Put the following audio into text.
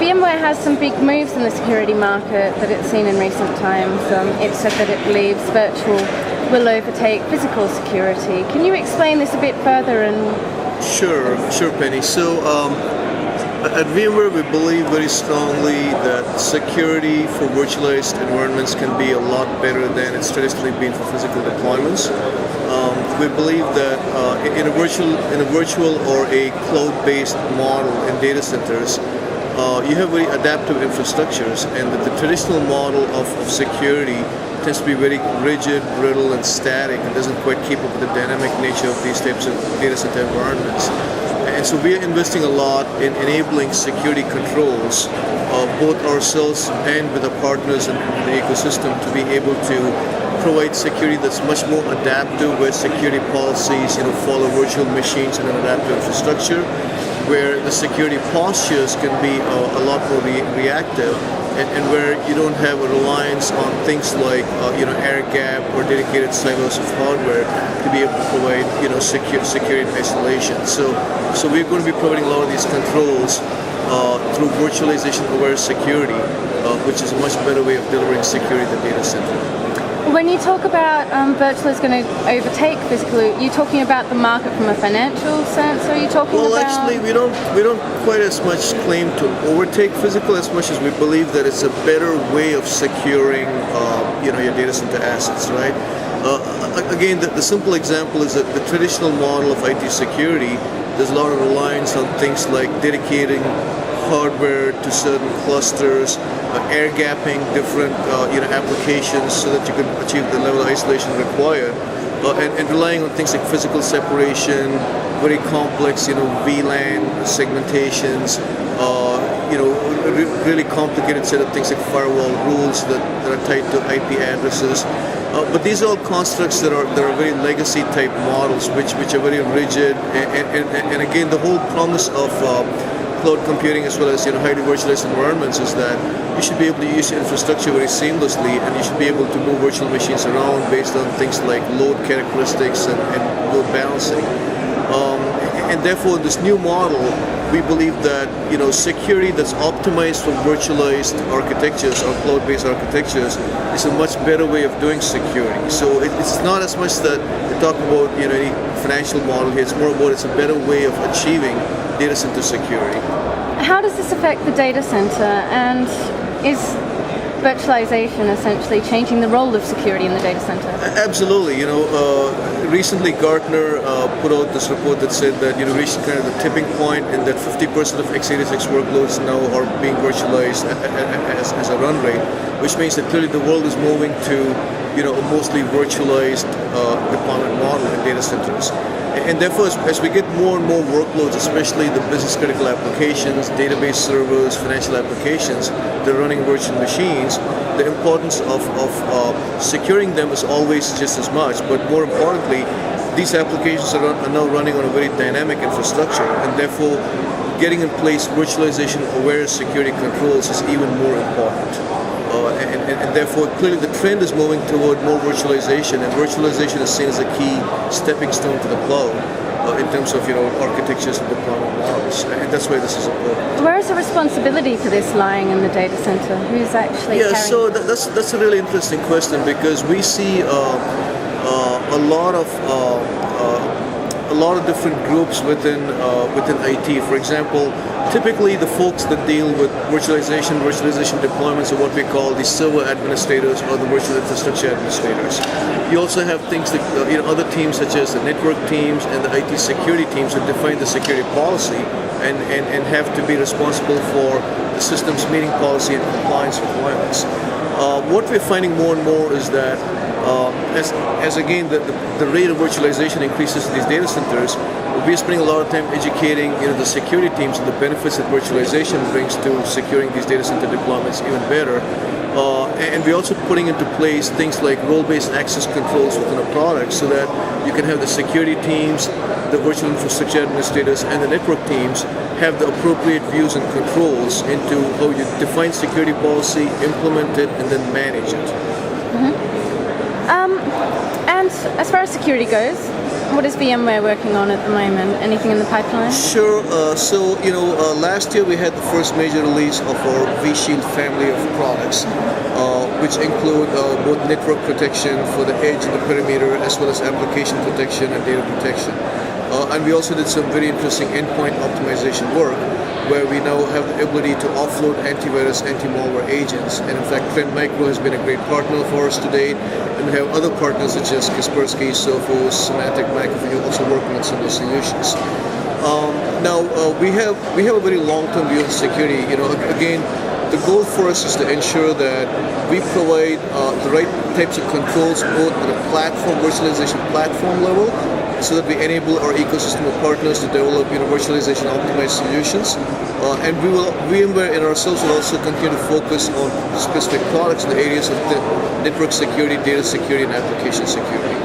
VMware has some big moves in the security market that it's seen in recent times. It said that it believes virtual will overtake physical security. Can you explain this a bit further? Sure, Penny. So at VMware, we believe very strongly that security for virtualized environments can be a lot better than it's traditionally been for physical deployments. We believe that in a virtual or a cloud-based model in data centers, you have very adaptive infrastructures, and the traditional model of security tends to be very rigid, brittle, and static, and doesn't quite keep up with the dynamic nature of these types of data center environments. And so we are investing a lot in enabling security controls, both ourselves and with our partners in the ecosystem, to be able to provide security that's much more adaptive, where security policies follow virtual machines and an adaptive infrastructure, where the security postures can be a lot more reactive, and where you don't have a reliance on things like air gap or dedicated silos of hardware to be able to provide security isolation. So we're going to be providing a lot of these controls through virtualization-aware security, which is a much better way of delivering security in the data center. When you talk about virtual is going to overtake physical, are you talking about the market from a financial sense, or are you talking about... Well, actually, we don't quite as much claim to overtake physical as much as we believe that it's a better way of securing your data center assets, right? Again, the simple example is that the traditional model of IT security, there's a lot of reliance on things like dedicating hardware to certain clusters, air gapping different applications so that you can achieve the level of isolation required, and relying on things like physical separation, very complex VLAN segmentations, really complicated set of things like firewall rules that are tied to IP addresses. But these are all constructs that are very legacy type models, which are very rigid, and again, the whole promise of cloud computing as well as highly virtualized environments is that you should be able to use your infrastructure very seamlessly, and you should be able to move virtual machines around based on things like load characteristics and load balancing. And therefore, this new model, we believe that security that's optimized for virtualized architectures or cloud-based architectures is a much better way of doing security. So it's not as much that we talk about any financial model here. It's more about it's a better way of achieving data center security. How does this affect the data center, and is virtualization essentially changing the role of security in the data center? Absolutely. Recently Gartner put out this report that said that reached kind of the tipping point, and that 50% of x86 workloads now are being virtualized as a run rate, which means that clearly the world is moving to a mostly virtualized deployment model in data centers. And therefore, as we get more and more workloads, especially the business-critical applications, database servers, financial applications, they're running virtual machines, the importance of securing them is always just as much. But more importantly, these applications are now running on a very dynamic infrastructure, and therefore, getting in place virtualization-aware security controls is even more important. And therefore, clearly the trend is moving toward more virtualization, and virtualization is seen as a key stepping stone to the cloud in terms of architectures and deployment models, and that's why this is important. Where is the responsibility for this lying in the data center? Who's actually carrying so that's a really interesting question, because we see a lot of different groups within IT. For example, typically the folks that deal with virtualization deployments are what we call the server administrators or the virtual infrastructure administrators. You also have things like other teams such as the network teams and the IT security teams that define the security policy and have to be responsible for the system's meeting policy and compliance requirements. What we're finding more and more is that as again the rate of virtualization increases in these data centers, we're spending a lot of time educating the security teams on the benefits that virtualization brings to securing these data center deployments even better. And we're also putting into place things like role-based access controls within a product, so that you can have the security teams, the virtual infrastructure administrators, and the network teams have the appropriate views and controls into how you define security policy, implement it, and then manage it. And as far as security goes, What is VMware working on at the moment? Anything in the pipeline? Sure. Last year we had the first major release of our vShield family of products, which include both network protection for the edge and the perimeter, as well as application protection and data protection. And we also did some very interesting endpoint optimization work, where we now have the ability to offload antivirus, anti-malware agents. And in fact, Trend Micro has been a great partner for us to date. And we have other partners such as Kaspersky, Sophos, Symantec, McAfee, also working on similar solutions. We have a very long-term view of security. Again, the goal for us is to ensure that we provide the right types of controls both at a platform, virtualization platform level, so that we enable our ecosystem of partners to develop virtualization optimized solutions. And VMware and ourselves will also continue to focus on specific products in the areas of the network security, data security, and application security.